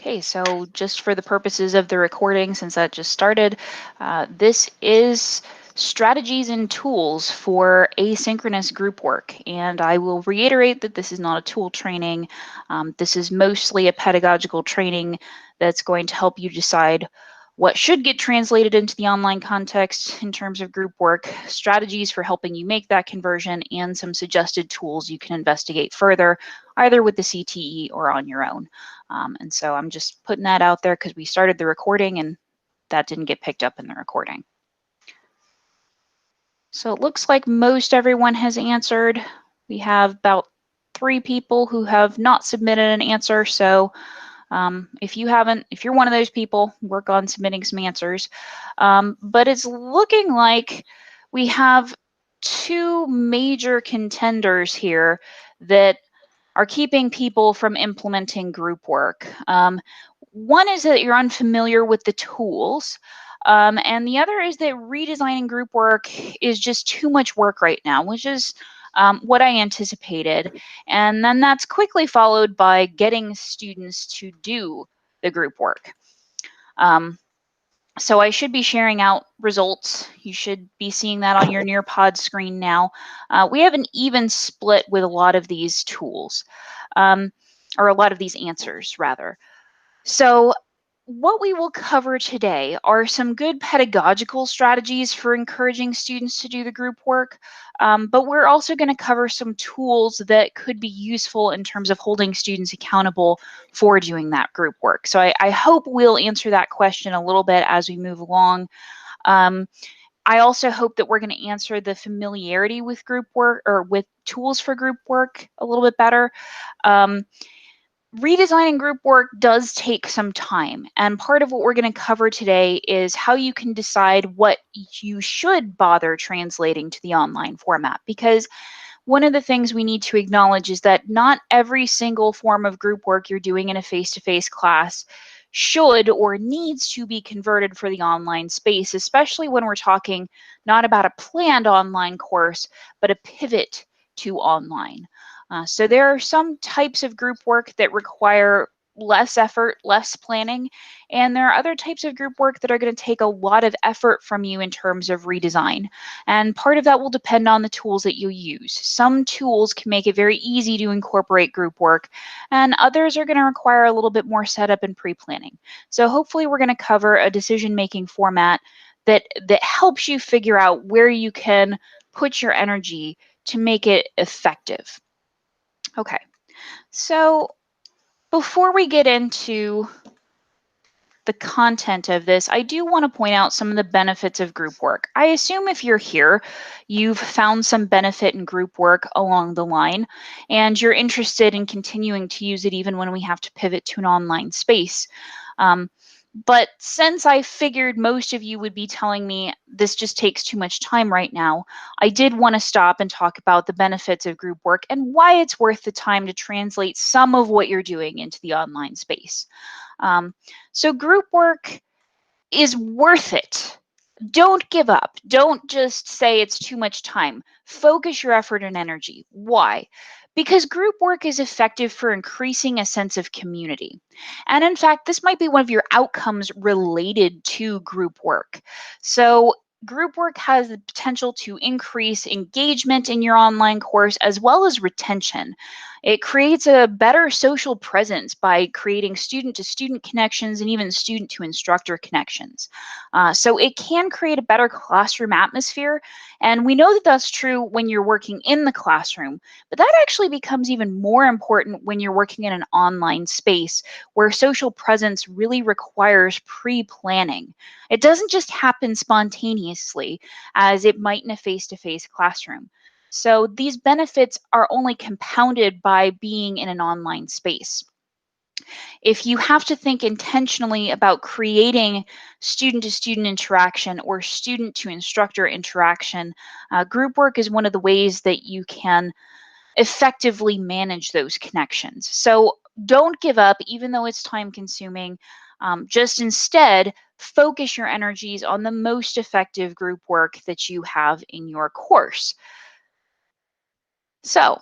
Okay, so just for the purposes of the recording, since that just started, this is strategies and tools for asynchronous group work. And I will reiterate that this is not a tool training. This is mostly a pedagogical training that's going to help you decide what should get translated into the online context in terms of group work, strategies for helping you make that conversion, and some suggested tools you can investigate further, either with the CTE or on your own. And so I'm just putting that out there because we started the recording and that didn't get picked up in the recording. So it looks like most everyone has answered. We have about 3 people who have not submitted an answer. So if you're one of those people, work on submitting some answers. But it's looking like we have 2 major contenders here that are keeping people from implementing group work. One is that you're unfamiliar with the tools, and the other is that redesigning group work is just too much work right now, which is what I anticipated. And then that's quickly followed by getting students to do the group work. So I should be sharing out results. You should be seeing that on your Nearpod screen now. We have an even split with a lot of these tools, or a lot of these answers, rather. So what we will cover today are some good pedagogical strategies for encouraging students to do the group work, but we're also going to cover some tools that could be useful in terms of holding students accountable for doing that group work. So I hope we'll answer that question a little bit as we move along. I also hope that we're going to answer the familiarity with group work or with tools for group work a little bit better. Redesigning group work does take some time, and part of what we're going to cover today is how you can decide what you should bother translating to the online format, because one of the things we need to acknowledge is that not every single form of group work you're doing in a face-to-face class should or needs to be converted for the online space, especially when we're talking not about a planned online course, but a pivot to online. So there are some types of group work that require less effort, less planning, and there are other types of group work that are going to take a lot of effort from you in terms of redesign. And part of that will depend on the tools that you use. Some tools can make it very easy to incorporate group work, and others are going to require a little bit more setup and pre-planning. So hopefully we're going to cover a decision-making format that helps you figure out where you can put your energy to make it effective. Okay, so before we get into the content of this, I do want to point out some of the benefits of group work. I assume if you're here, you've found some benefit in group work along the line, and you're interested in continuing to use it even when we have to pivot to an online space. But since I figured most of you would be telling me this just takes too much time right now, I did want to stop and talk about the benefits of group work and why it's worth the time to translate some of what you're doing into the online space. So group work is worth it. Don't give up. Don't just say it's too much time. Focus your effort and energy. Why? Because group work is effective for increasing a sense of community. And in fact, this might be one of your outcomes related to group work. So group work has the potential to increase engagement in your online course as well as retention. It creates a better social presence by creating student-to-student connections and even student-to-instructor connections. So it can create a better classroom atmosphere, and we know that that's true when you're working in the classroom, but that actually becomes even more important when you're working in an online space where social presence really requires pre-planning. It doesn't just happen spontaneously as it might in a face-to-face classroom. So these benefits are only compounded by being in an online space. If you have to think intentionally about creating student-to-student interaction or student-to-instructor interaction, group work is one of the ways that you can effectively manage those connections. So don't give up, even though it's time-consuming. Just instead, focus your energies on the most effective group work that you have in your course. So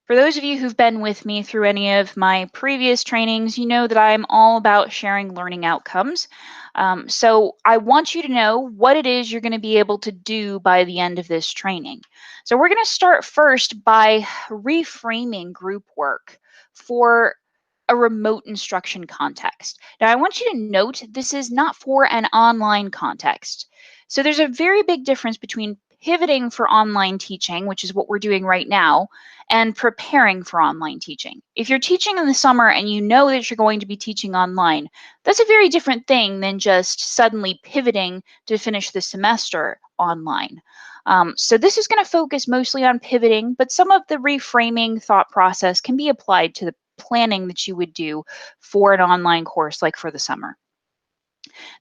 For those of you who've been with me through any of my previous trainings, you know that I'm all about sharing learning outcomes. So I want you to know what it is you're going to be able to do by the end of this training. So we're going to start first by reframing group work for a remote instruction context. Now, I want you to note this is not for an online context. So there's a very big difference between pivoting for online teaching, which is what we're doing right now, and preparing for online teaching. If you're teaching in the summer and you know that you're going to be teaching online, that's a very different thing than just suddenly pivoting to finish the semester online. So this is going to focus mostly on pivoting, but some of the reframing thought process can be applied to the planning that you would do for an online course like for the summer.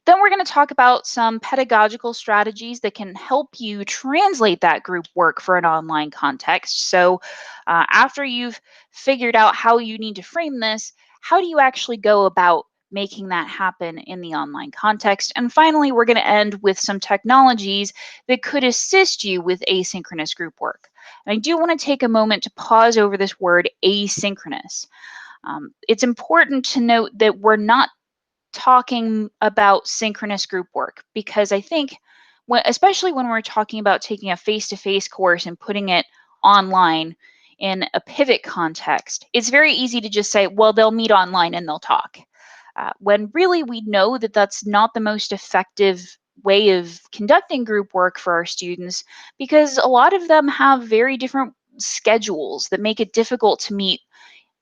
Then we're going to talk about some pedagogical strategies that can help you translate that group work for an online context. So after you've figured out how you need to frame this, how do you actually go about making that happen in the online context? And finally, we're going to end with some technologies that could assist you with asynchronous group work. And I do want to take a moment to pause over this word asynchronous. It's important to note that we're not talking about synchronous group work because I think, especially when we're talking about taking a face-to-face course and putting it online in a pivot context, it's very easy to just say, well, they'll meet online and they'll talk. When really we know that that's not the most effective way of conducting group work for our students because a lot of them have very different schedules that make it difficult to meet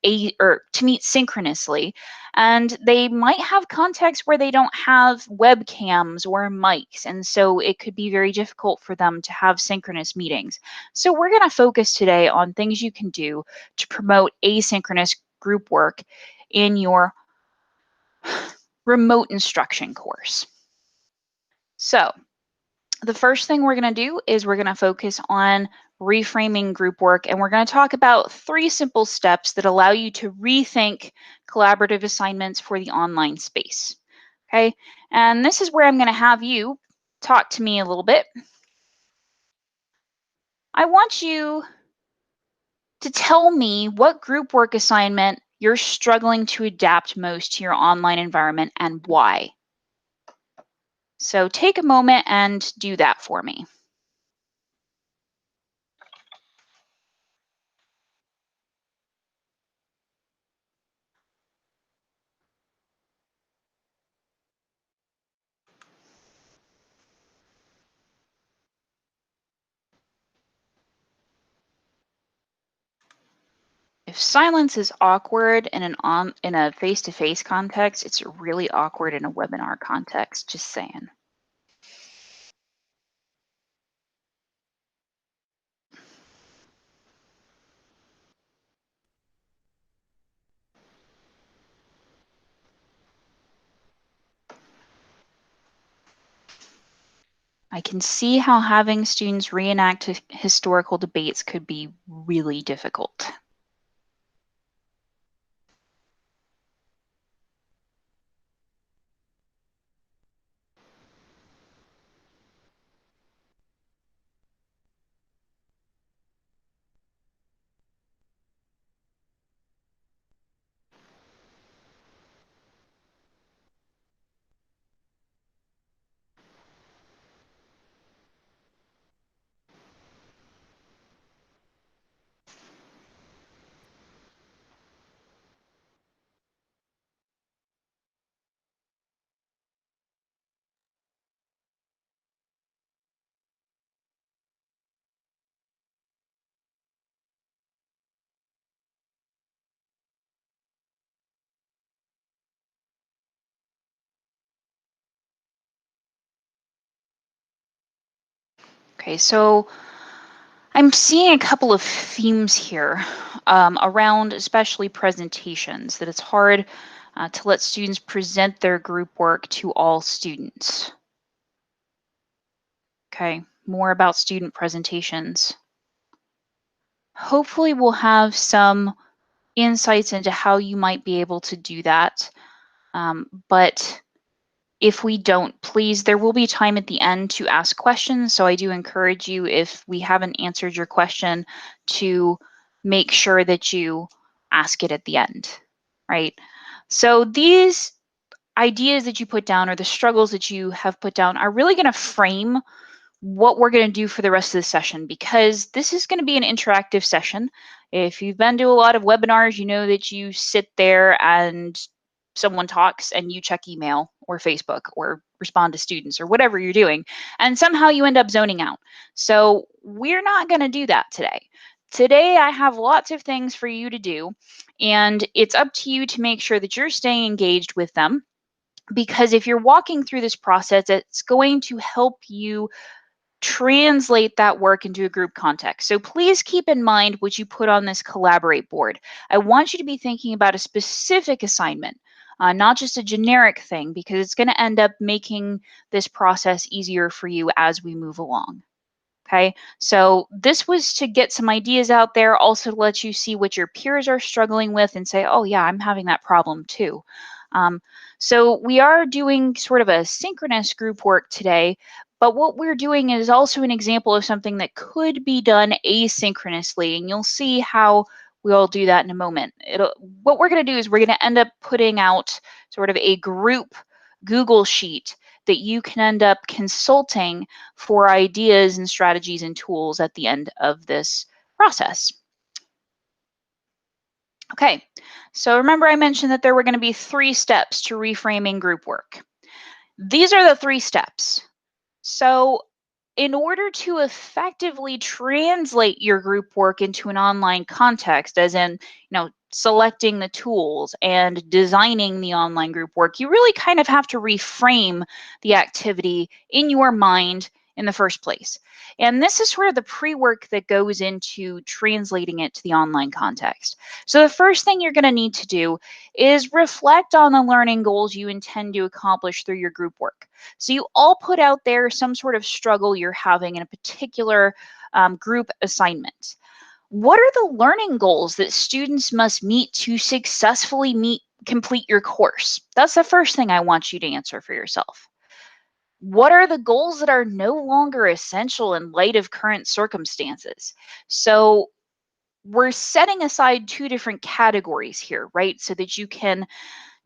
to meet synchronously. And they might have contexts where they don't have webcams or mics. And so it could be very difficult for them to have synchronous meetings. So we're going to focus today on things you can do to promote asynchronous group work in your remote instruction course. So the first thing we're going to do is we're going to focus on reframing group work, and we're going to talk about 3 simple steps that allow you to rethink collaborative assignments for the online space. Okay, and this is where I'm going to have you talk to me a little bit. I want you to tell me what group work assignment you're struggling to adapt most to your online environment and why. So take a moment and do that for me. If silence is awkward in a face-to-face context, it's really awkward in a webinar context, just saying. I can see how having students reenact historical debates could be really difficult. Okay, so I'm seeing a couple of themes here around especially presentations, that it's hard to let students present their group work to all students. Okay, more about student presentations. Hopefully we'll have some insights into how you might be able to do that. But if we don't, please, there will be time at the end to ask questions. So I do encourage you, if we haven't answered your question, to make sure that you ask it at the end, right? So these ideas that you put down or the struggles that you have put down are really going to frame what we're going to do for the rest of the session, because this is going to be an interactive session. If you've been to a lot of webinars, you know that you sit there and someone talks and you check email or Facebook or respond to students or whatever you're doing, and somehow you end up zoning out. So we're not going to do that today. Today, I have lots of things for you to do, and it's up to you to make sure that you're staying engaged with them, because if you're walking through this process, it's going to help you translate that work into a group context. So please keep in mind what you put on this collaborate board. I want you to be thinking about a specific assignment, not just a generic thing, because it's going to end up making this process easier for you as we move along. Okay, so this was to get some ideas out there, also to let you see what your peers are struggling with and say, oh yeah, I'm having that problem too. Um, so we are doing sort of a synchronous group work today, but what we're doing is also an example of something that could be done asynchronously, and you'll see how we'll do that in a moment. What we're going to do is we're going to end up putting out sort of a group Google Sheet that you can end up consulting for ideas and strategies and tools at the end of this process. Okay, so remember I mentioned that there were going to be 3 steps to reframing group work. These are the 3 steps. So in order to effectively translate your group work into an online context, as in, selecting the tools and designing the online group work, you really kind of have to reframe the activity in your mind in the first place. And this is sort of the pre-work that goes into translating it to the online context. So the first thing you're going to need to do is reflect on the learning goals you intend to accomplish through your group work. So you all put out there some sort of struggle you're having in a particular group assignment. What are the learning goals that students must meet to successfully complete your course? That's the first thing I want you to answer for yourself. What are the goals that are no longer essential in light of current circumstances? So we're setting aside 2 different categories here, right? So that you can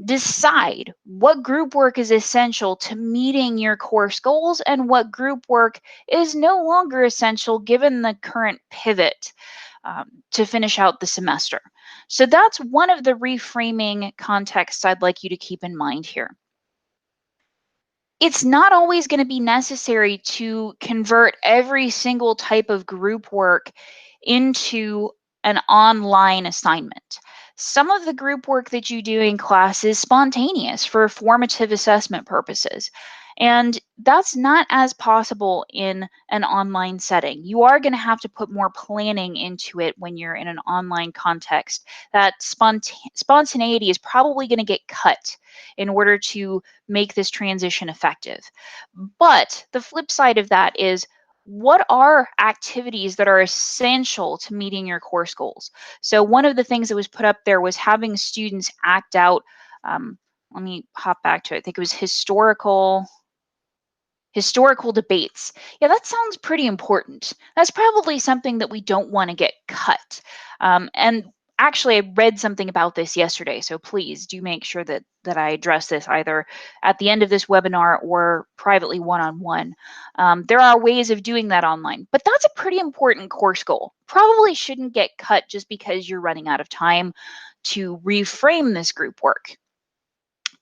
decide what group work is essential to meeting your course goals and what group work is no longer essential given the current pivot to finish out the semester. So that's one of the reframing contexts I'd like you to keep in mind here. It's not always going to be necessary to convert every single type of group work into an online assignment. Some of the group work that you do in class is spontaneous for formative assessment purposes. And that's not as possible in an online setting. You are going to have to put more planning into it when you're in an online context. That spontaneity is probably going to get cut in order to make this transition effective. But the flip side of that is, what are activities that are essential to meeting your course goals? So one of the things that was put up there was having students act out, let me hop back to it. I think it was historical debates. Yeah, that sounds pretty important. That's probably something that we don't want to get cut. And actually, I read something about this yesterday, so please do make sure that I address this either at the end of this webinar or privately one-on-one. There are ways of doing that online, but that's a pretty important course goal. Probably shouldn't get cut just because you're running out of time to reframe this group work.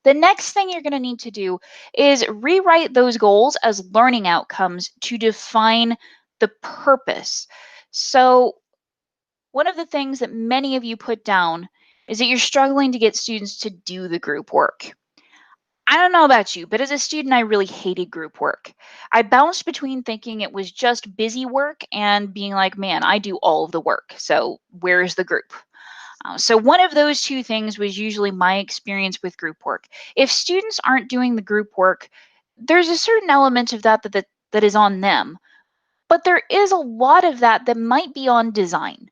The next thing you're going to need to do is rewrite those goals as learning outcomes to define the purpose. So one of the things that many of you put down is that you're struggling to get students to do the group work. I don't know about you, but as a student, I really hated group work. I bounced between thinking it was just busy work and being like, man, I do all of the work. So where's the group? So one of those 2 things was usually my experience with group work. If students aren't doing the group work, there's a certain element of that is on them, but there is a lot of that might be on design.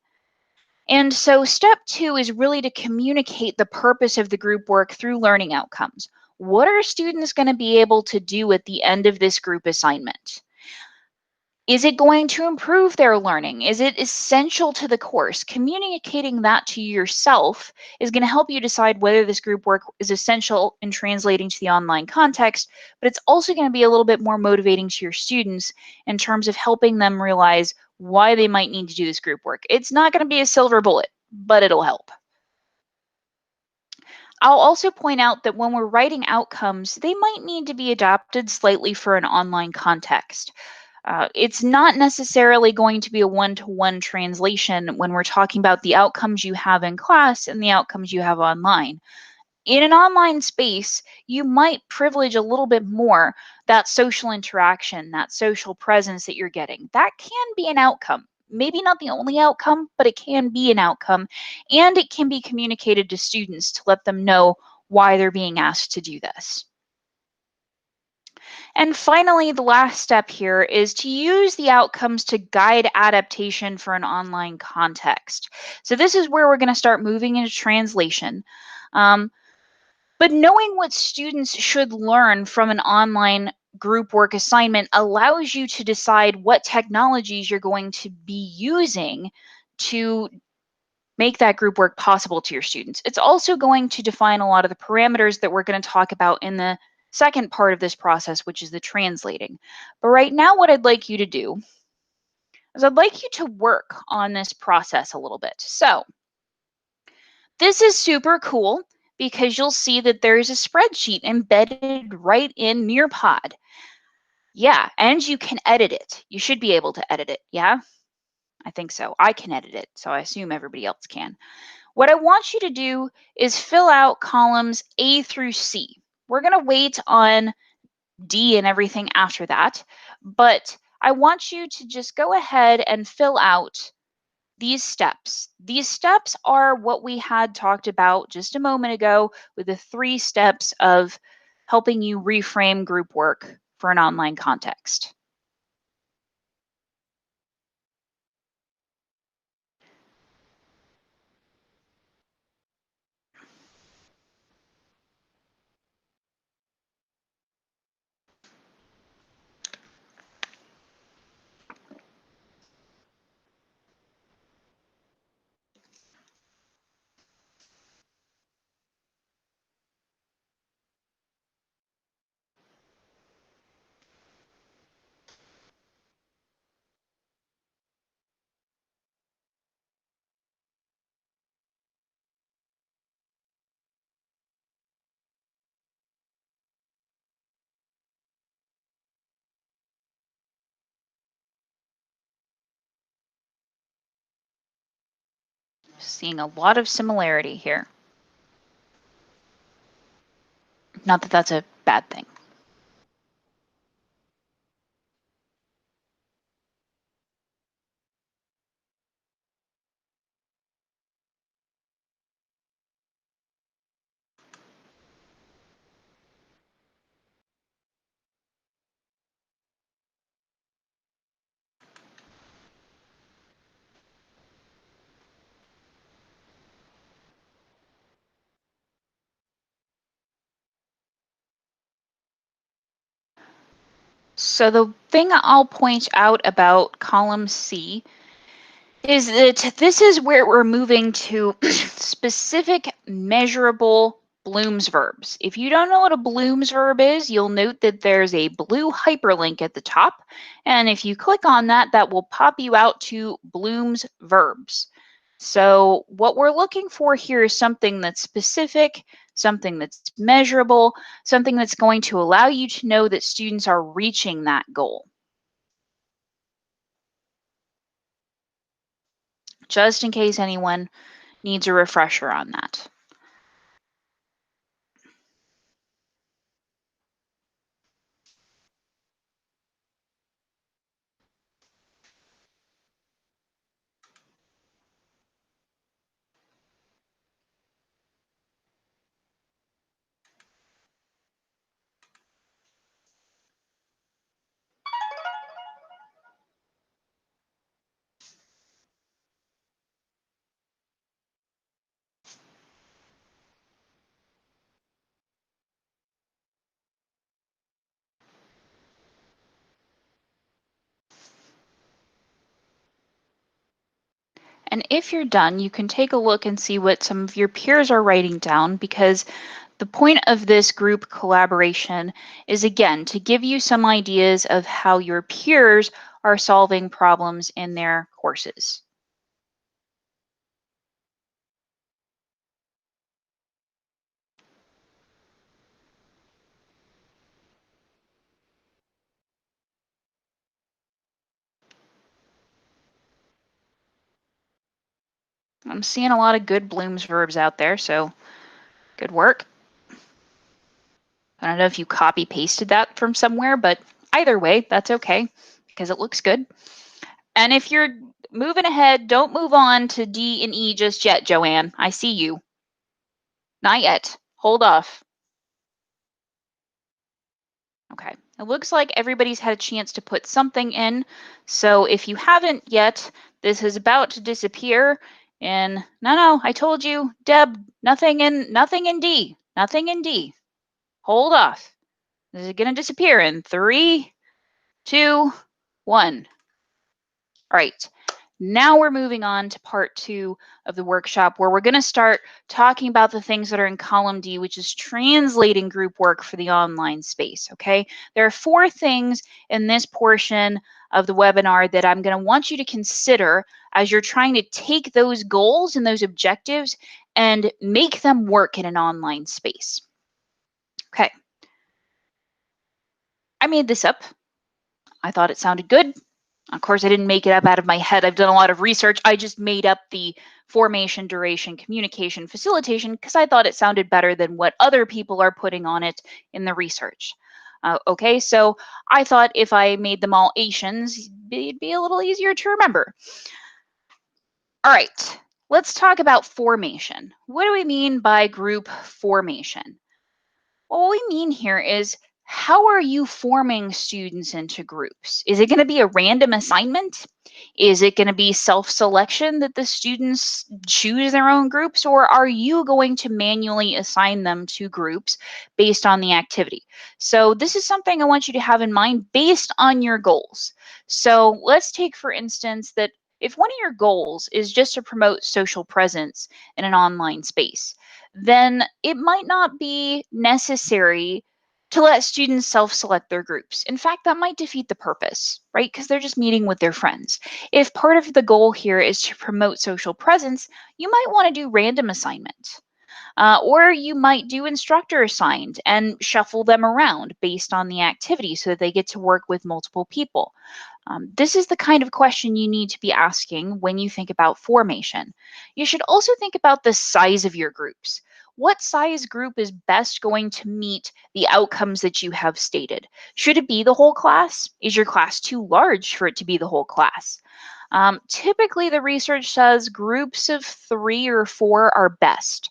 And so step 2 is really to communicate the purpose of the group work through learning outcomes. What are students going to be able to do at the end of this group assignment? Is it going to improve their learning? Is it essential to the course? Communicating that to yourself is going to help you decide whether this group work is essential in translating to the online context, but it's also going to be a little bit more motivating to your students in terms of helping them realize why they might need to do this group work. It's not going to be a silver bullet, but it'll help. I'll also point out that when we're writing outcomes, they might need to be adapted slightly for an online context. It's not necessarily going to be a one-to-one translation when we're talking about the outcomes you have in class and the outcomes you have online. In an online space, you might privilege a little bit more that social interaction, that social presence that you're getting. That can be an outcome. Maybe not the only outcome, but it can be an outcome. And it can be communicated to students to let them know why they're being asked to do this. And finally, the last step here is to use the outcomes to guide adaptation for an online context. So this is where we're going to start moving into translation. But knowing what students should learn from an online group work assignment allows you to decide what technologies you're going to be using to make that group work possible to your students. It's also going to define a lot of the parameters that we're going to talk about in the second part of this process, which is the translating. But right now, what I'd like you to do is I'd like you to work on this process a little bit. So this is super cool because you'll see that there's a spreadsheet embedded right in Nearpod. Yeah, and you can edit it. You should be able to edit it, yeah? I think so. I can edit it, so I assume everybody else can. What I want you to do is fill out columns A through C. We're going to wait on D and everything after that, but I want you to just go ahead and fill out these steps. These steps are what we had talked about just a moment ago with the 3 steps of helping you reframe group work for an online context. Seeing a lot of similarity here. Not that that's a bad thing. So the thing I'll point out about column C is that this is where we're moving to specific measurable Bloom's verbs. If you don't know what a Bloom's verb is, you'll note that there's a blue hyperlink at the top. And if you click on that, that will pop you out to Bloom's verbs. So what we're looking for here is something that's specific, something that's measurable, something that's going to allow you to know that students are reaching that goal. Just in case anyone needs a refresher on that. And if you're done, you can take a look and see what some of your peers are writing down, because the point of this group collaboration is, again, to give you some ideas of how your peers are solving problems in their courses. I'm seeing a lot of good Bloom's verbs out there, so good work. I don't know if you copy pasted that from somewhere, but either way, that's okay because it looks good. And if you're moving ahead, don't move on to D and E just yet, Joanne. I see you. Not yet. Hold off. Okay. It looks like everybody's had a chance to put something in. So if you haven't yet, this is about to disappear. And no, I told you, Deb, nothing in D. Nothing in D. Hold off. This is gonna disappear in 3, 2, 1. All right. Now we're moving on to part 2 of the workshop, where we're going to start talking about the things that are in column D, which is translating group work for the online space. Okay. There are 4 things in this portion of the webinar that I'm going to want you to consider as you're trying to take those goals and those objectives and make them work in an online space. Okay. I made this up. I thought it sounded good. Of course, I didn't make it up out of my head. I've done a lot of research. I just made up the formation, duration, communication, facilitation because I thought it sounded better than what other people are putting on it in the research. Okay, so I thought if I made them all Asians, it'd be a little easier to remember. All right, let's talk about formation. What do we mean by group formation? What we mean here is, how are you forming students into groups? Is it going to be a random assignment? Is it going to be self-selection that the students choose their own groups? Or are you going to manually assign them to groups based on the activity? So this is something I want you to have in mind based on your goals. So let's take, for instance, that if one of your goals is just to promote social presence in an online space, then it might not be necessary to let students self-select their groups. In fact, that might defeat the purpose, right? Because they're just meeting with their friends. If part of the goal here is to promote social presence, you might want to do random assignment. Or you might do instructor assigned and shuffle them around based on the activity so that they get to work with multiple people. This is the kind of question you need to be asking when you think about formation. You should also think about the size of your groups. What size group is best going to meet the outcomes that you have stated? Should it be the whole class? Is your class too large for it to be the whole class? Typically, the research says groups of 3 or 4 are best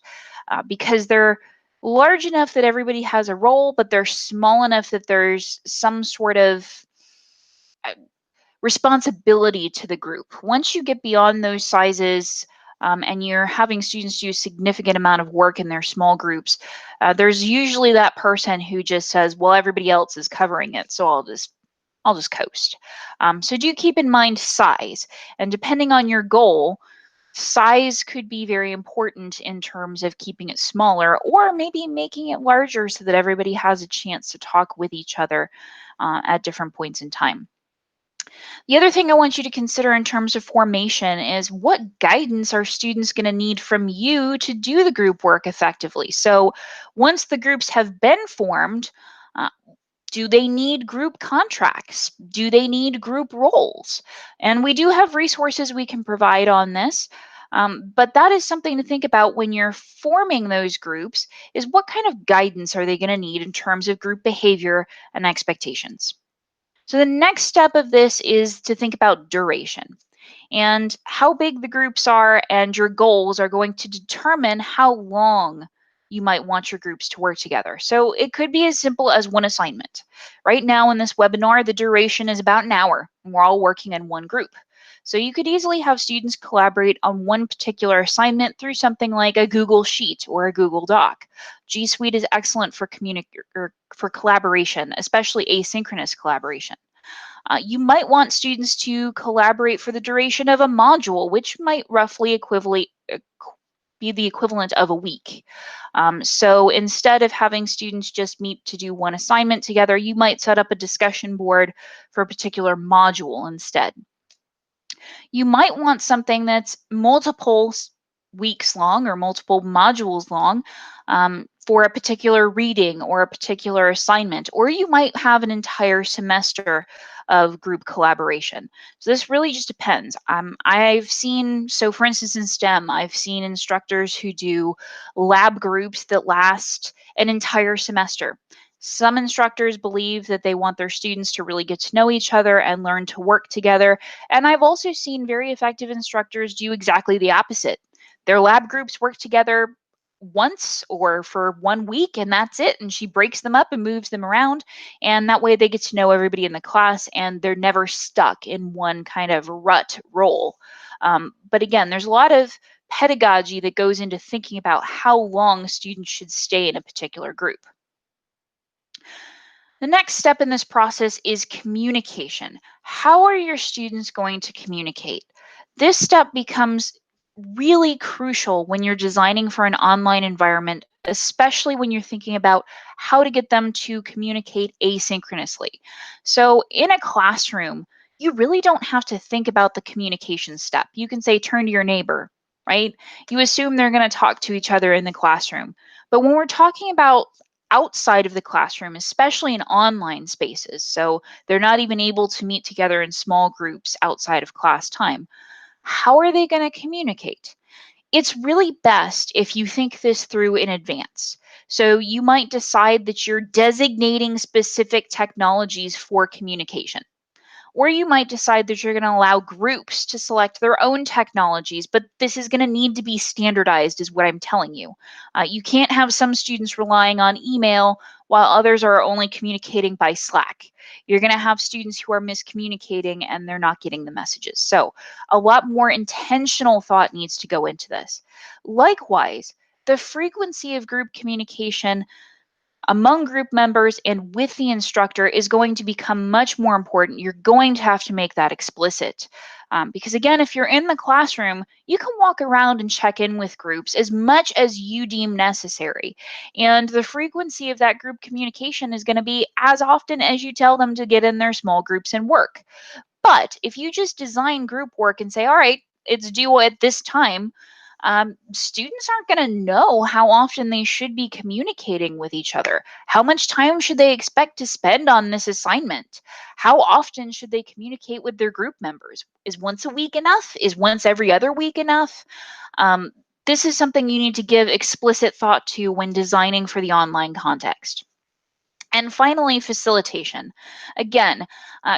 because they're large enough that everybody has a role, but they're small enough that there's some sort of uh, responsibility to the group. Once you get beyond those sizes, and you're having students do a significant amount of work in their small groups, there's usually that person who just says, well, everybody else is covering it, so I'll just coast. So do keep in mind size, and depending on your goal, size could be very important in terms of keeping it smaller or maybe making it larger so that everybody has a chance to talk with each other at different points in time. The other thing I want you to consider in terms of formation is, what guidance are students going to need from you to do the group work effectively? So once the groups have been formed, uh, do they need group contracts? Do they need group roles? And we do have resources we can provide on this. But that is something to think about when you're forming those groups, is what kind of guidance are they going to need in terms of group behavior and expectations? So the next step of this is to think about duration. And how big the groups are and your goals are going to determine how long you might want your groups to work together. So it could be as simple as one assignment. Right now in this webinar, the duration is about an hour, and we're all working in one group. So you could easily have students collaborate on one particular assignment through something like a Google Sheet or a Google Doc. G Suite is excellent for for collaboration, especially asynchronous collaboration. You might want students to collaborate for the duration of a module, which might roughly be the equivalent of a week. So instead of having students just meet to do one assignment together, you might set up a discussion board for a particular module instead. You might want something that's multiple weeks long or multiple modules long for a particular reading or a particular assignment, or you might have an entire semester of group collaboration. So this really just depends. So for instance, in STEM, I've seen instructors who do lab groups that last an entire semester. Some instructors believe that they want their students to really get to know each other and learn to work together. And I've also seen very effective instructors do exactly the opposite. Their lab groups work together once or for 1 week, and that's it. And she breaks them up and moves them around. And that way they get to know everybody in the class and they're never stuck in one kind of rut role. But again, there's a lot of pedagogy that goes into thinking about how long students should stay in a particular group. The next step in this process is communication. How are your students going to communicate? This step becomes really crucial when you're designing for an online environment, especially when you're thinking about how to get them to communicate asynchronously. So, in a classroom, you really don't have to think about the communication step. You can say, turn to your neighbor, right? You assume they're going to talk to each other in the classroom. But when we're talking about outside of the classroom, especially in online spaces. So they're not even able to meet together in small groups outside of class time. How are they going to communicate? It's really best if you think this through in advance. So you might decide that you're designating specific technologies for communication. Or you might decide that you're going to allow groups to select their own technologies, but this is going to need to be standardized, is what I'm telling you. You can't have some students relying on email while others are only communicating by Slack. You're going to have students who are miscommunicating and they're not getting the messages. So, a lot more intentional thought needs to go into this. Likewise, the frequency of group communication among group members and with the instructor is going to become much more important. You're going to have to make that explicit. Because again, if you're in the classroom, you can walk around and check in with groups as much as you deem necessary. And the frequency of that group communication is going to be as often as you tell them to get in their small groups and work. But if you just design group work and say, all right, it's due at this time, students aren't going to know how often they should be communicating with each other. How much time should they expect to spend on this assignment? How often should they communicate with their group members? Is once a week enough? Is once every other week enough? Um, this is something you need to give explicit thought to when designing for the online context. And finally, facilitation. Again,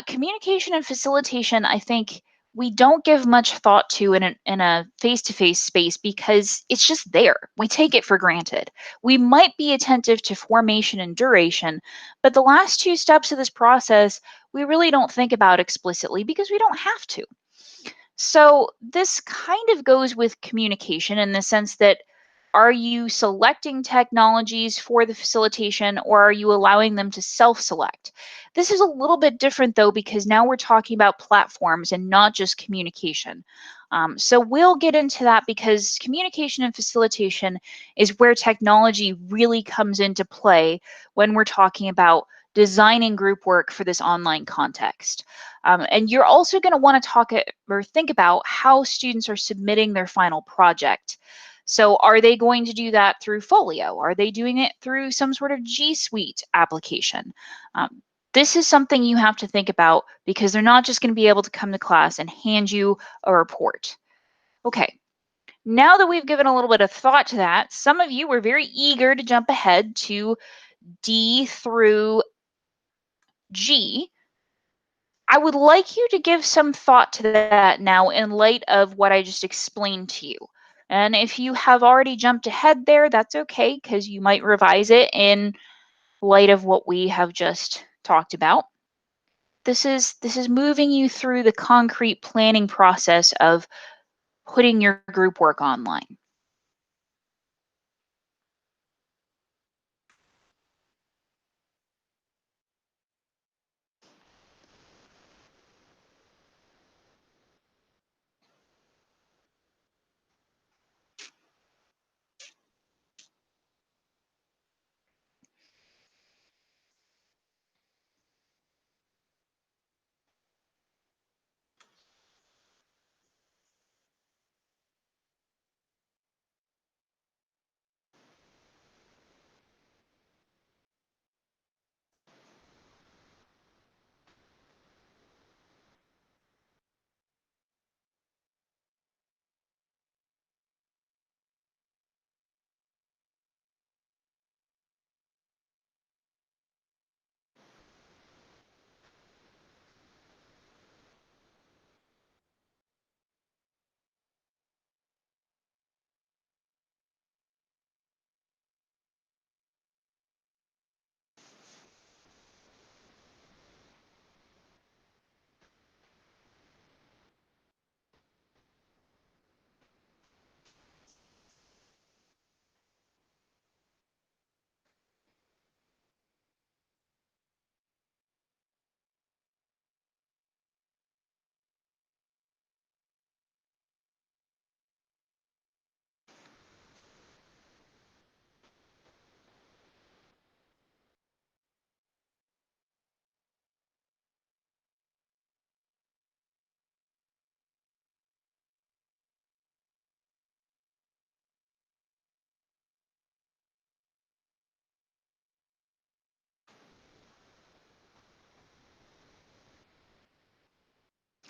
communication and facilitation, I think we don't give much thought to in a face-to-face space because it's just there. We take it for granted. We might be attentive to formation and duration, but the last two steps of this process, we really don't think about explicitly because we don't have to. So this kind of goes with communication in the sense that are you selecting technologies for the facilitation or are you allowing them to self-select? This is a little bit different though because now we're talking about platforms and not just communication. So we'll get into that because communication and facilitation is where technology really comes into play when we're talking about designing group work for this online context. And you're also going to want to talk or think about how students are submitting their final project. So are they going to do that through Folio? Are they doing it through some sort of G Suite application? This is something you have to think about because they're not just going to be able to come to class and hand you a report. Okay, now that we've given a little bit of thought to that, some of you were very eager to jump ahead to D through G. I would like you to give some thought to that now in light of what I just explained to you. And if you have already jumped ahead there, that's okay because you might revise it in light of what we have just talked about. This is moving you through the concrete planning process of putting your group work online.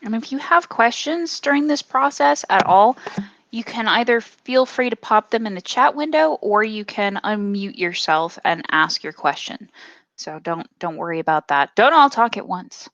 And if you have questions during this process at all, you can either feel free to pop them in the chat window or you can unmute yourself and ask your question. So don't worry about that. Don't all talk at once.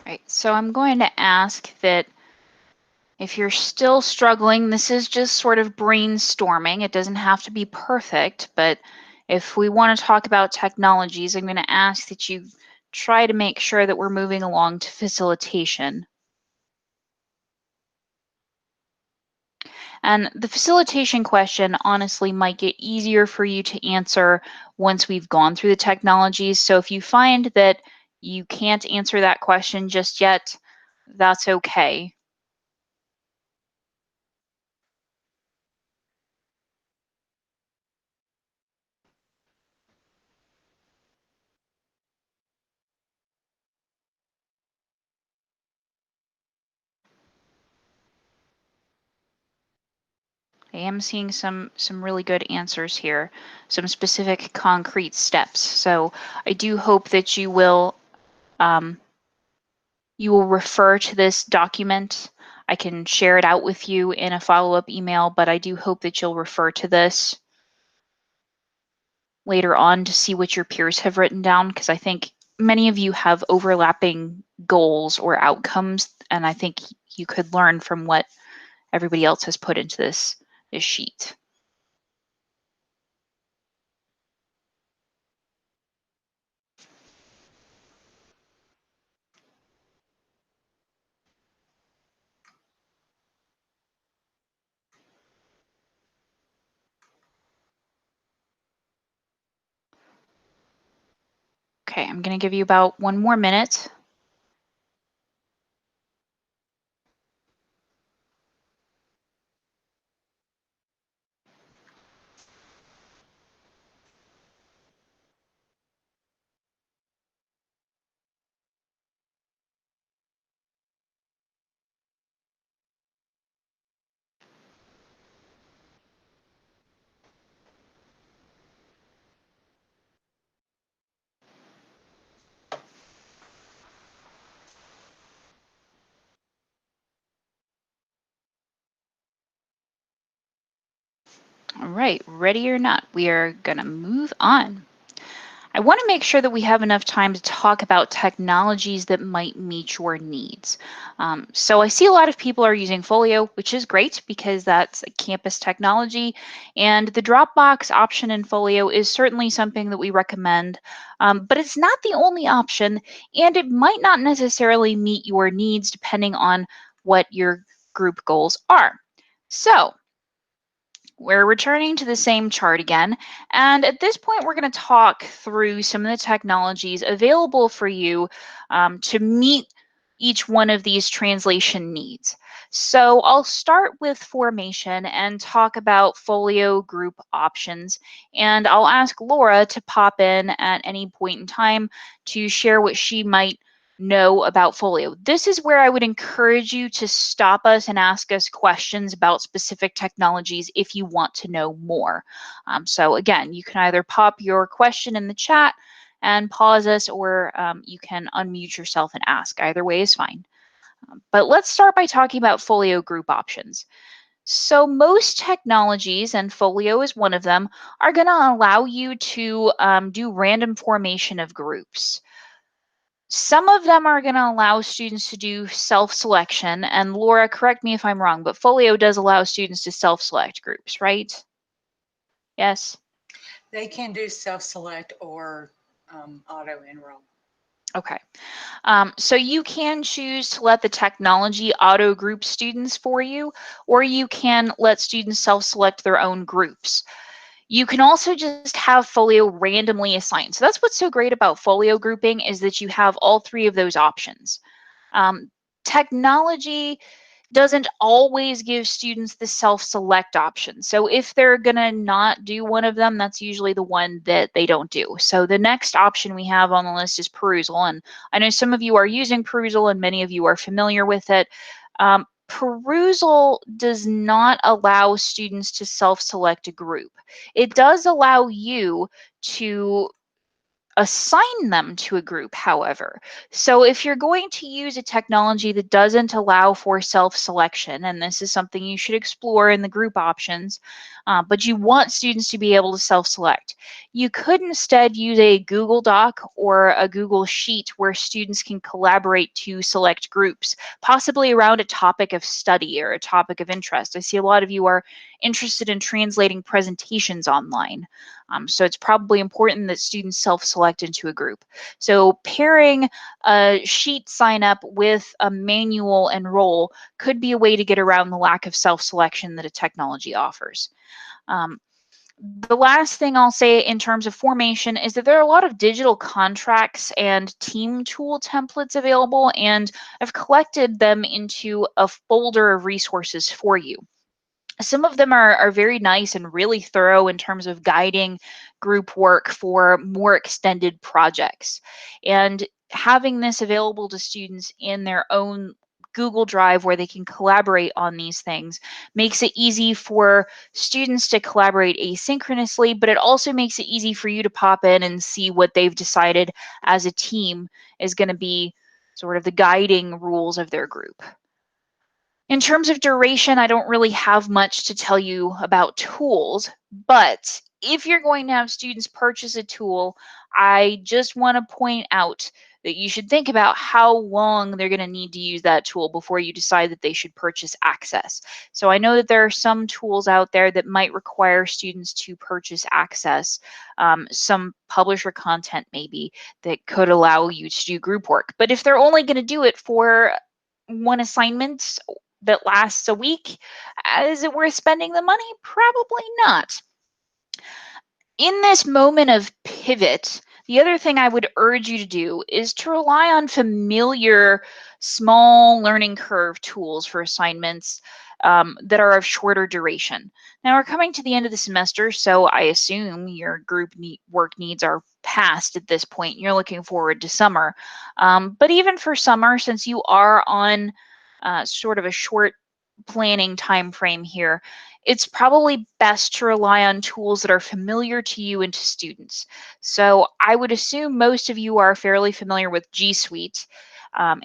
Right, so I'm going to ask that if you're still struggling, this is just sort of brainstorming. It doesn't have to be perfect, but if we want to talk about technologies, I'm going to ask that you try to make sure that we're moving along to facilitation. And the facilitation question honestly might get easier for you to answer once we've gone through the technologies. So if you find that you can't answer that question just yet, that's okay. I am seeing some really good answers here, some specific concrete steps. So I do hope that um, you will refer to this document. I can share it out with you in a follow-up email, but I do hope that you'll refer to this later on to see what your peers have written down, because I think many of you have overlapping goals or outcomes, and I think you could learn from what everybody else has put into this sheet. Okay, I'm going to give you about 1 more minute. All right, ready or not, we are going to move on. I want to make sure that we have enough time to talk about technologies that might meet your needs. So I see a lot of people are using Folio, which is great because that's a campus technology. And the Dropbox option in Folio is certainly something that we recommend, but it's not the only option, and it might not necessarily meet your needs depending on what your group goals are. So We're returning to the same chart again, and at this point we're going to talk through some of the technologies available for you to meet each one of these translation needs. So I'll start with formation and talk about folio group options, and I'll ask Laura to pop in at any point in time to share what she might know about folio. This is where I would encourage you to stop us and ask us questions about specific technologies if you want to know more. So again, you can either pop your question in the chat and pause us, or you can unmute yourself and ask. Either way is fine. But let's start by talking about folio group options. So most technologies, and folio is one of them, are going to allow you to do random formation of groups. Some of them are going to allow students to do self-selection, and Laura, correct me if I'm wrong, but folio does allow students to self-select groups, right? Yes? They can do self-select or auto-enroll. Okay. So you can choose to let the technology auto group students for you, or you can let students self-select their own groups. You can also just have folio randomly assigned. So that's what's so great about folio grouping, is that you have all three of those options. Technology doesn't always give students the self-select option. So if they're going to not do one of them, that's usually the one that they don't do. So the next option we have on the list is perusal. And I know some of you are using perusal and many of you are familiar with it. Perusal does not allow students to self-select a group. It does allow you to assign them to a group, however. So if you're going to use a technology that doesn't allow for self-selection, and this is something you should explore in the group options, but you want students to be able to self-select, you could instead use a Google Doc or a Google Sheet where students can collaborate to select groups, possibly around a topic of study or a topic of interest. I see a lot of you are interested in translating presentations online. So it's probably important that students self-select into a group. So pairing a sheet sign up with a manual enroll could be a way to get around the lack of self-selection that a technology offers. The last thing I'll say in terms of formation is that there are a lot of digital contracts and team tool templates available, and I've collected them into a folder of resources for you. Some of them are very nice and really thorough in terms of guiding group work for more extended projects. And having this available to students in their own Google Drive where they can collaborate on these things makes it easy for students to collaborate asynchronously, but it also makes it easy for you to pop in and see what they've decided as a team is going to be sort of the guiding rules of their group. In terms of duration, I don't really have much to tell you about tools, but if you're going to have students purchase a tool, I just want to point out that you should think about how long they're going to need to use that tool before you decide that they should purchase access. So I know that there are some tools out there that might require students to purchase access, some publisher content maybe that could allow you to do group work. But if they're only going to do it for one assignment that lasts a week, is it worth spending the money? Probably not. In this moment of pivot, the other thing I would urge you to do is to rely on familiar small learning curve tools for assignments that are of shorter duration. Now we're coming to the end of the semester, so I assume your group work needs are past at this point. You're looking forward to summer. But even for summer, since you are on sort of a short planning time frame here, it's probably best to rely on tools that are familiar to you and to students. So I would assume most of you are fairly familiar with G Suite.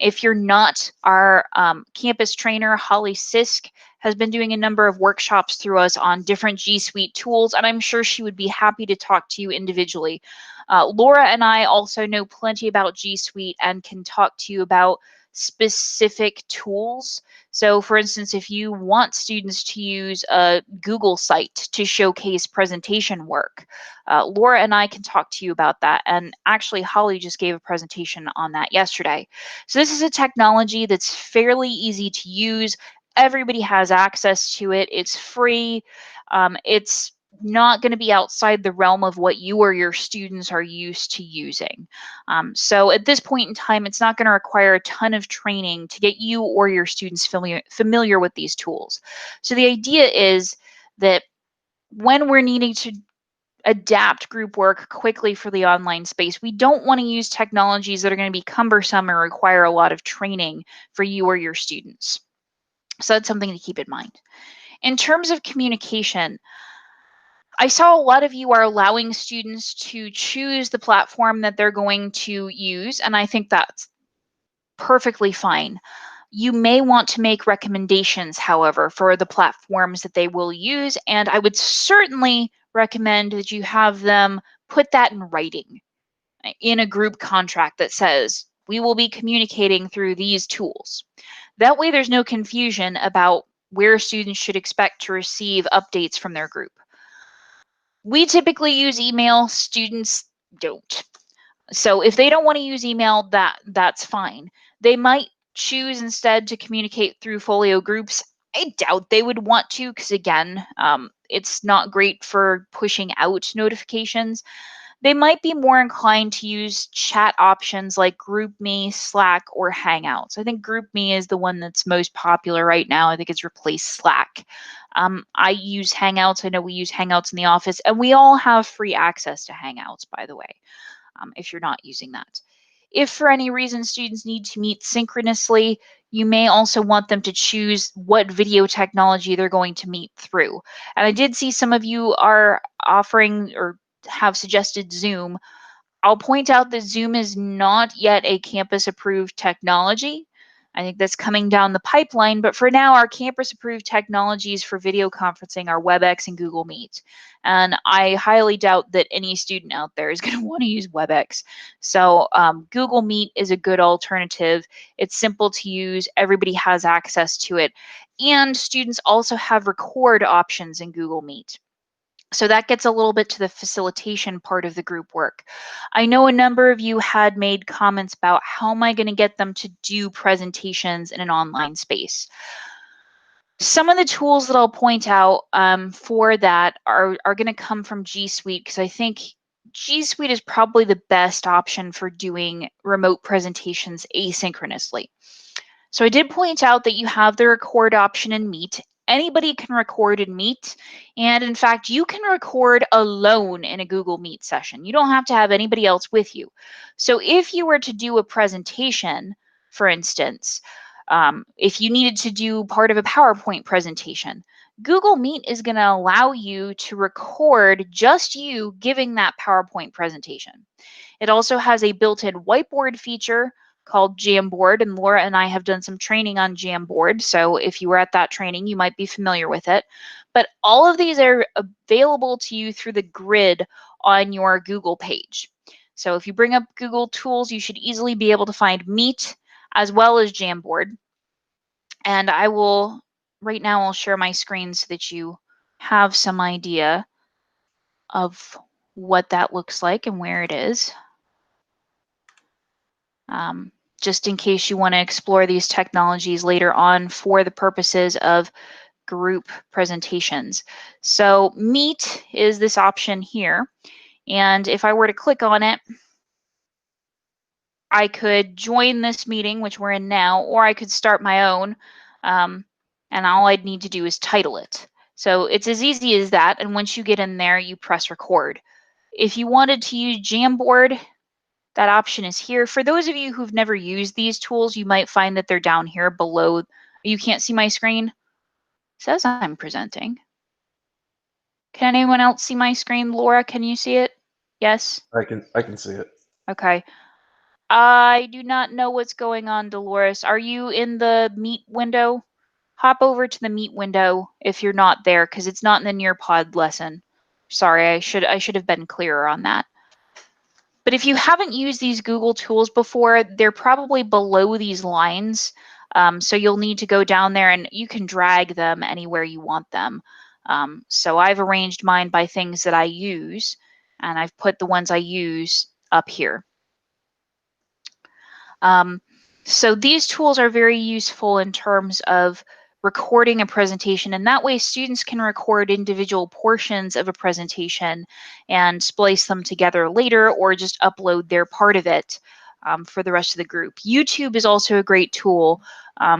If you're not, our campus trainer, Holly Sisk, has been doing a number of workshops through us on different G Suite tools, and I'm sure she would be happy to talk to you individually. Laura and I also know plenty about G Suite and can talk to you about specific tools. So for instance, if you want students to use a Google site to showcase presentation work, Laura and I can talk to you about that. And actually, Holly just gave a presentation on that yesterday. So this is a technology that's fairly easy to use. Everybody has access to it. It's free. It's not going to be outside the realm of what you or your students are used to using. So at this point in time, it's not going to require a ton of training to get you or your students familiar with these tools. So the idea is that when we're needing to adapt group work quickly for the online space, we don't want to use technologies that are going to be cumbersome or require a lot of training for you or your students. So that's something to keep in mind. In terms of communication, I saw a lot of you are allowing students to choose the platform that they're going to use, and I think that's perfectly fine. You may want to make recommendations, however, for the platforms that they will use, and I would certainly recommend that you have them put that in writing in a group contract that says, we will be communicating through these tools. That way there's no confusion about where students should expect to receive updates from their group. We typically use email, students don't. So if they don't want to use email, that's fine. They might choose instead to communicate through folio groups. I doubt they would want to, because again, it's not great for pushing out notifications. They might be more inclined to use chat options like GroupMe, Slack, or Hangouts. I think GroupMe is the one that's most popular right now. I think it's replaced Slack. I use Hangouts. I know we use Hangouts in the office, and we all have free access to Hangouts, by the way, if you're not using that. If for any reason students need to meet synchronously, you may also want them to choose what video technology they're going to meet through. And I did see some of you are offering or have suggested Zoom. I'll point out that Zoom is not yet a campus approved technology. I think that's coming down the pipeline, but for now, our campus approved technologies for video conferencing are WebEx and Google Meet. And I highly doubt that any student out there is going to want to use WebEx. So Google Meet is a good alternative. It's simple to use, everybody has access to it. And students also have record options in Google Meet. So that gets a little bit to the facilitation part of the group work. I know a number of you had made comments about how am I going to get them to do presentations in an online space. Some of the tools that I'll point out for that are going to come from G Suite, because I think G Suite is probably the best option for doing remote presentations asynchronously. So I did point out that you have the record option in Meet. Anybody can record in Meet. And in fact, you can record alone in a Google Meet session. You don't have to have anybody else with you. So if you were to do a presentation, for instance, if you needed to do part of a PowerPoint presentation, Google Meet is going to allow you to record just you giving that PowerPoint presentation. It also has a built-in whiteboard feature called Jamboard, and Laura and I have done some training on Jamboard, so if you were at that training, you might be familiar with it. But all of these are available to you through the grid on your Google page. So if you bring up Google Tools, you should easily be able to find Meet as well as Jamboard. And I will, right now, I'll share my screen so that you have some idea of what that looks like and where it is. Just in case you want to explore these technologies later on for the purposes of group presentations. So Meet is this option here. And if I were to click on it, I could join this meeting, which we're in now, or I could start my own. And all I'd need to do is title it. So it's as easy as that. And once you get in there, you press record. If you wanted to use Jamboard, that option is here. For those of you who've never used these tools, you might find that they're down here below. You can't see my screen? It says I'm presenting. Can anyone else see my screen? Laura, can you see it? Yes? I can see it. Okay. I do not know what's going on, Dolores. Are you in the Meet window? Hop over to the Meet window if you're not there, because it's not in the Nearpod lesson. Sorry, I should have been clearer on that. But if you haven't used these Google tools before, they're probably below these lines. So you'll need to go down there and you can drag them anywhere you want them. So I've arranged mine by things that I use, and I've put the ones I use up here. So these tools are very useful in terms of recording a presentation, and that way students can record individual portions of a presentation and splice them together later, or just upload their part of it for the rest of the group. YouTube is also a great tool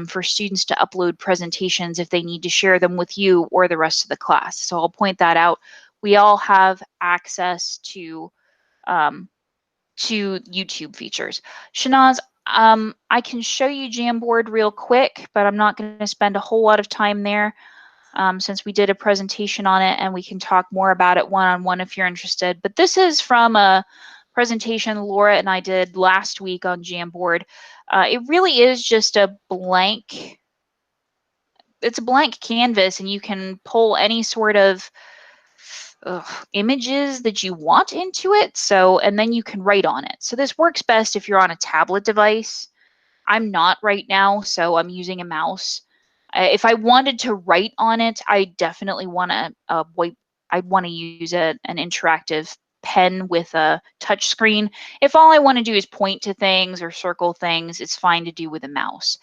for students to upload presentations if they need to share them with you or the rest of the class. So I'll point that out. We all have access to YouTube features. Shanaz, I can show you Jamboard real quick, but I'm not going to spend a whole lot of time there since we did a presentation on it, and we can talk more about it one-on-one if you're interested. But this is from a presentation Laura and I did last week on Jamboard. It really is just a blank, it's a blank canvas, and you can pull any sort of images that you want into it. So, and then you can write on it. So this works best if you're on a tablet device. I'm not right now, so I'm using a mouse. If I wanted to write on it, I definitely want to I'd want to use an interactive pen with a touch screen. If all I want to do is point to things or circle things, it's fine to do with a mouse.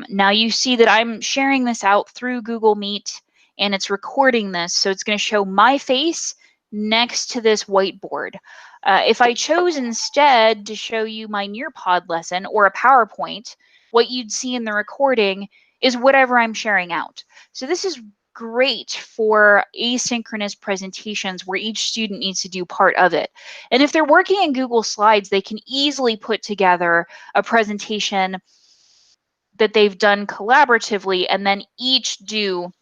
Now you see that I'm sharing this out through Google Meet, and it's recording this, so it's going to show my face next to this whiteboard. If I chose instead to show you my Nearpod lesson or a PowerPoint, what you'd see in the recording is whatever I'm sharing out. So this is great for asynchronous presentations where each student needs to do part of it. And if they're working in Google Slides, they can easily put together a presentation that they've done collaboratively and then each do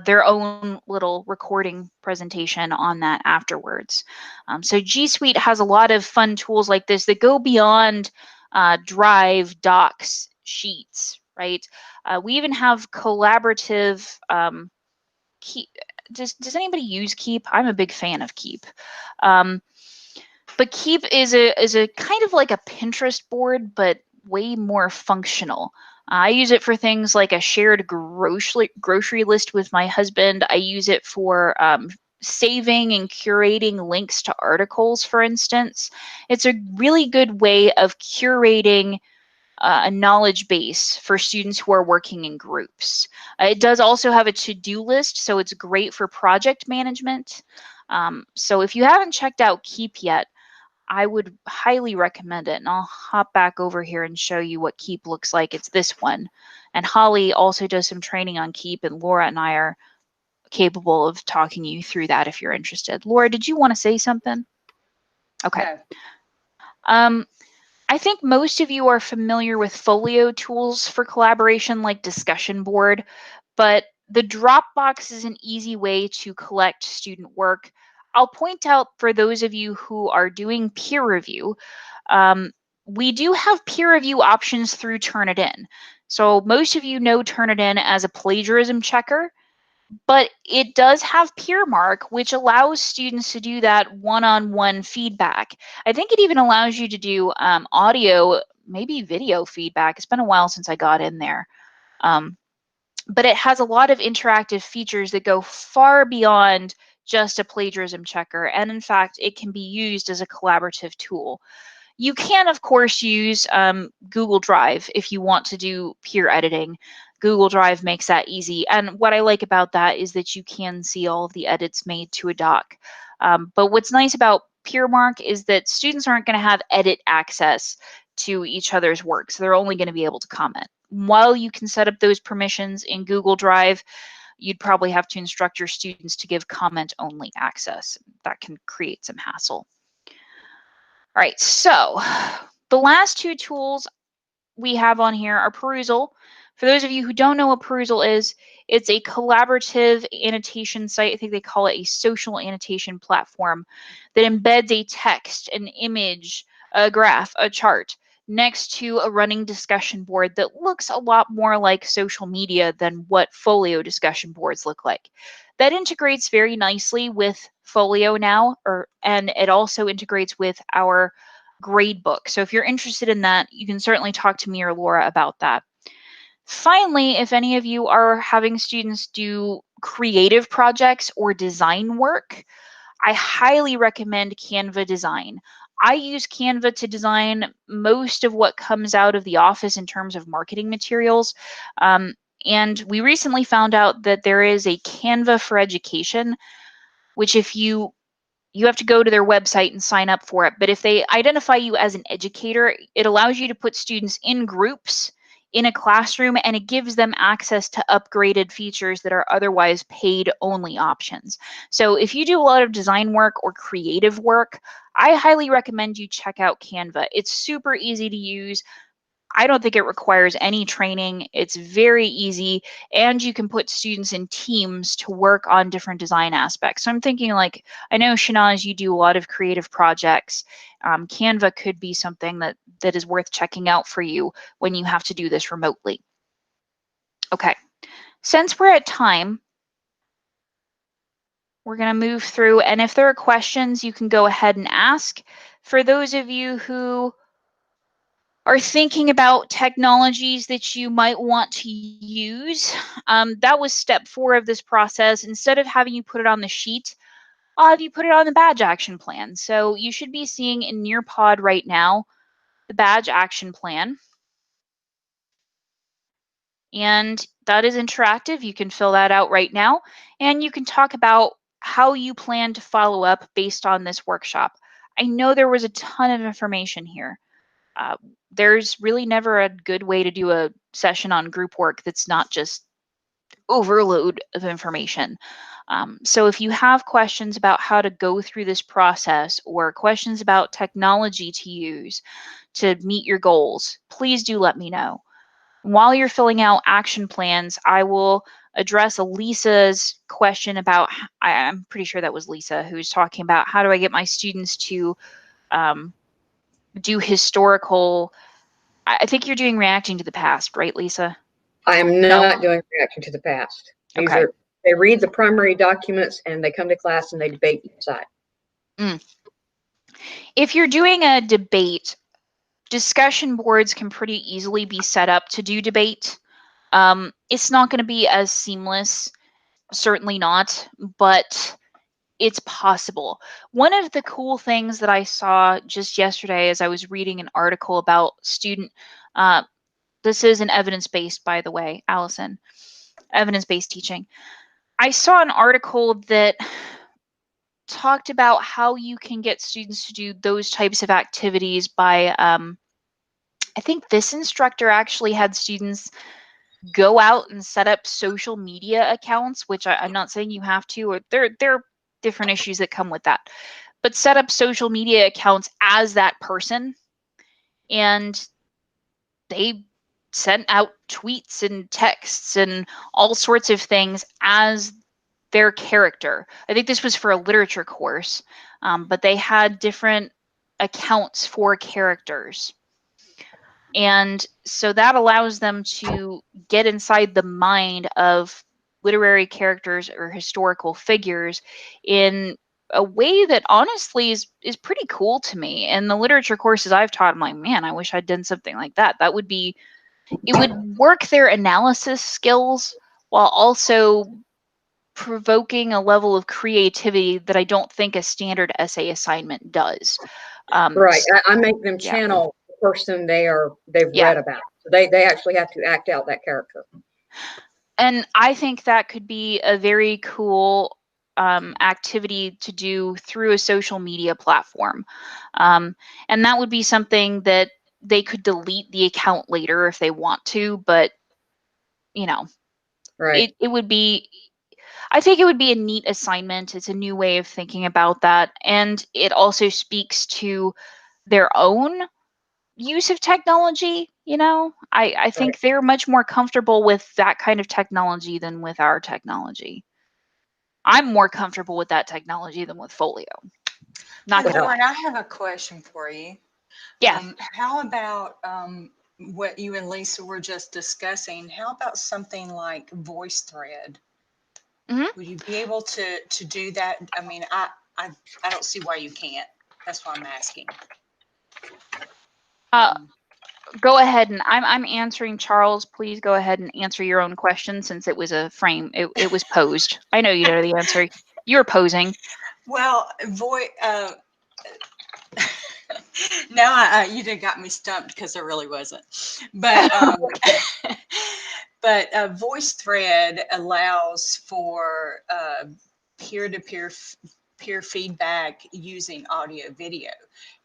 their own little recording presentation on that afterwards. So G Suite has a lot of fun tools like this that go beyond Drive, Docs, Sheets, right? We even have collaborative Keep. Does anybody use Keep? I'm a big fan of Keep. But Keep is a kind of like a Pinterest board, but way more functional. I use it for things like a shared grocery list with my husband. I use it for saving and curating links to articles, for instance. It's a really good way of curating a knowledge base for students who are working in groups. It does also have a to-do list, so it's great for project management. So if you haven't checked out Keep yet, I would highly recommend it. And I'll hop back over here and show you what Keep looks like. It's this one. And Holly also does some training on Keep, and Laura and I are capable of talking you through that if you're interested. Laura, did you want to say something? Okay. No. I think most of you are familiar with Folio tools for collaboration like Discussion Board, but the Dropbox is an easy way to collect student work. I'll point out for those of you who are doing peer review, we do have peer review options through Turnitin. So most of you know Turnitin as a plagiarism checker, but it does have peer mark, which allows students to do that one-on-one feedback. I think it even allows you to do audio, maybe video feedback. It's been a while since I got in there. But it has a lot of interactive features that go far beyond just a plagiarism checker. And in fact, it can be used as a collaborative tool. You can, of course, use Google Drive if you want to do peer editing. Google Drive makes that easy. And what I like about that is that you can see all of the edits made to a doc. But what's nice about PeerMark is that students aren't going to have edit access to each other's work. So they're only going to be able to comment. While you can set up those permissions in Google Drive, you'd probably have to instruct your students to give comment-only access. That can create some hassle. All right, so the last two tools we have on here are Perusal. For those of you who don't know what Perusal is, it's a collaborative annotation site. I think they call it a social annotation platform that embeds a text, an image, a graph, a chart next to a running discussion board that looks a lot more like social media than what Folio discussion boards look like. That integrates very nicely with Folio now, and it also integrates with our gradebook. So if you're interested in that, you can certainly talk to me or Laura about that. Finally, if any of you are having students do creative projects or design work, I highly recommend Canva Design. I use Canva to design most of what comes out of the office in terms of marketing materials. And we recently found out that there is a Canva for Education, which if you have to go to their website and sign up for it. But if they identify you as an educator, it allows you to put students in groups in a classroom, and it gives them access to upgraded features that are otherwise paid only options. So if you do a lot of design work or creative work, I highly recommend you check out Canva. It's super easy to use. I don't think it requires any training. It's very easy, and you can put students in teams to work on different design aspects. So I'm thinking, like, I know Shanaz, you do a lot of creative projects. Canva could be something that is worth checking out for you when you have to do this remotely. Okay, since we're at time, we're going to move through, and if there are questions, you can go ahead and ask. For those of you who are thinking about technologies that you might want to use, that was step 4 of this process. Instead of having you put it on the sheet, you put it on the badge action plan. So you should be seeing in your pod right now the badge action plan. And that is interactive. You can fill that out right now, and you can talk about how you plan to follow up based on this workshop. I know there was a ton of information here. Uh, there's really never a good way to do a session on group work that's not just overload of information. So if you have questions about how to go through this process or questions about technology to use to meet your goals, please do let me know. While you're filling out action plans, I will address Lisa's question about, I'm pretty sure that was Lisa who's talking about how do I get my students to do historical. I think you're doing reacting to the past, right, Lisa? I'm No. not doing reaction to the past. These Okay. are, they read the primary documents and they come to class and they debate each side. If you're doing a debate, discussion boards can pretty easily be set up to do debate. It's not going to be as seamless, certainly not, but it's possible. One of the cool things that I saw just yesterday as I was reading an article about student, this is an evidence-based, by the way, Allison, evidence-based teaching. I saw an article that talked about how you can get students to do those types of activities by, I think this instructor actually had students go out and set up social media accounts, which I'm not saying you have to, or there are different issues that come with that, but set up social media accounts as that person, and they sent out tweets and texts and all sorts of things as their character. I think this was for a literature course, but they had different accounts for characters. And so that allows them to get inside the mind of literary characters or historical figures in a way that honestly is pretty cool to me. And the literature courses I've taught, I'm like, man, I wish I'd done something like that. That would be, it would work their analysis skills while also provoking a level of creativity that I don't think a standard essay assignment does. Right. I make them Yeah. channel the person they've Yeah. read about. So they actually have to act out that character. And I think that could be a very cool activity to do through a social media platform. And that would be something that they could delete the account later if they want to, but you know, Right. it would be, I think it would be a neat assignment. It's a new way of thinking about that. And it also speaks to their own use of technology. I Right. think they're much more comfortable with that kind of technology than with our technology. I'm more comfortable with that technology than with Folio. Not Hey, gonna Lauren, lie. I have a question for you. Yeah. How about what you and Lisa were just discussing? How about something like VoiceThread? Hmm. Would you be able to do that? I mean, I don't see why you can't. That's why I'm asking. Uh, go ahead, and I'm answering. Charles, please go ahead and answer your own question since it was a frame. It was posed. I know you know the answer. You're posing. Well, now you done got me stumped because I really wasn't. But But a voice thread allows for peer-to-peer peer feedback using audio video,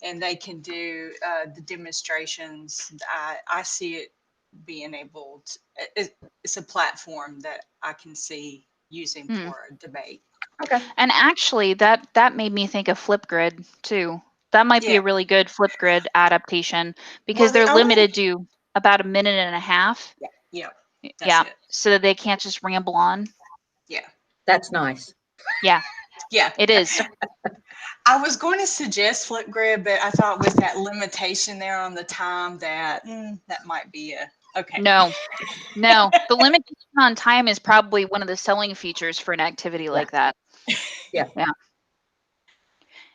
and they can do the demonstrations. I see it being able to, it's a platform that I can see using for a debate. Okay. And actually, that made me think of Flipgrid too. That might be Yeah. a really good Flipgrid adaptation because Well, the they're only, limited to about a minute and a half. yeah, that's Yeah, it. so that they can't just ramble on. Yeah. That's nice. Yeah, Yeah. it is. I was going to suggest Flipgrid, but I thought with that limitation there on the time that that might be a okay. No, the limitation on time is probably one of the selling features for an activity like that. Yeah. Yeah.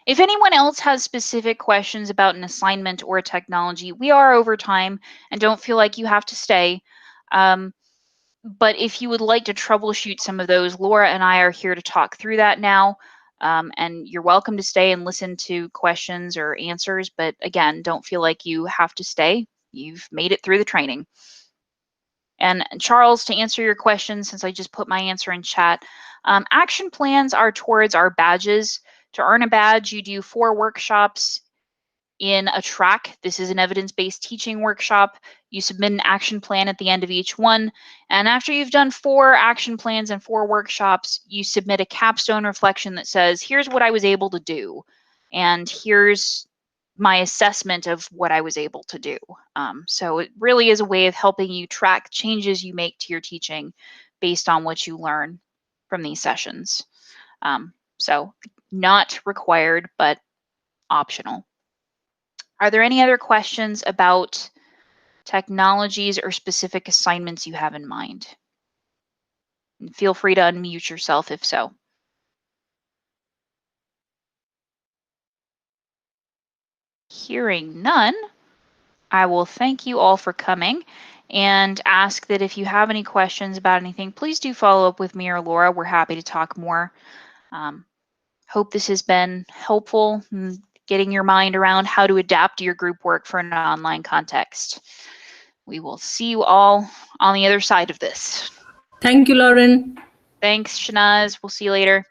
If anyone else has specific questions about an assignment or a technology, we are over time and don't feel like you have to stay. But if you would like to troubleshoot some of those, Laura and I are here to talk through that now. And you're welcome to stay and listen to questions or answers. But again, don't feel like you have to stay. You've made it through the training. And Charles, to answer your question, since I just put my answer in chat, action plans are towards our badges. To earn a badge, you do 4 workshops in a track. This is an evidence-based teaching workshop. You submit an action plan at the end of each one. And after you've done 4 action plans and 4 workshops, you submit a capstone reflection that says, here's what I was able to do. And here's my assessment of what I was able to do. So it really is a way of helping you track changes you make to your teaching based on what you learn from these sessions. So not required, but optional. Are there any other questions about technologies or specific assignments you have in mind? And feel free to unmute yourself if so. Hearing none, I will thank you all for coming and ask that if you have any questions about anything, please do follow up with me or Laura. We're happy to talk more. Hope this has been helpful in getting your mind around how to adapt your group work for an online context. We will see you all on the other side of this. Thank you, Lauren. Thanks, Shanaz. We'll see you later.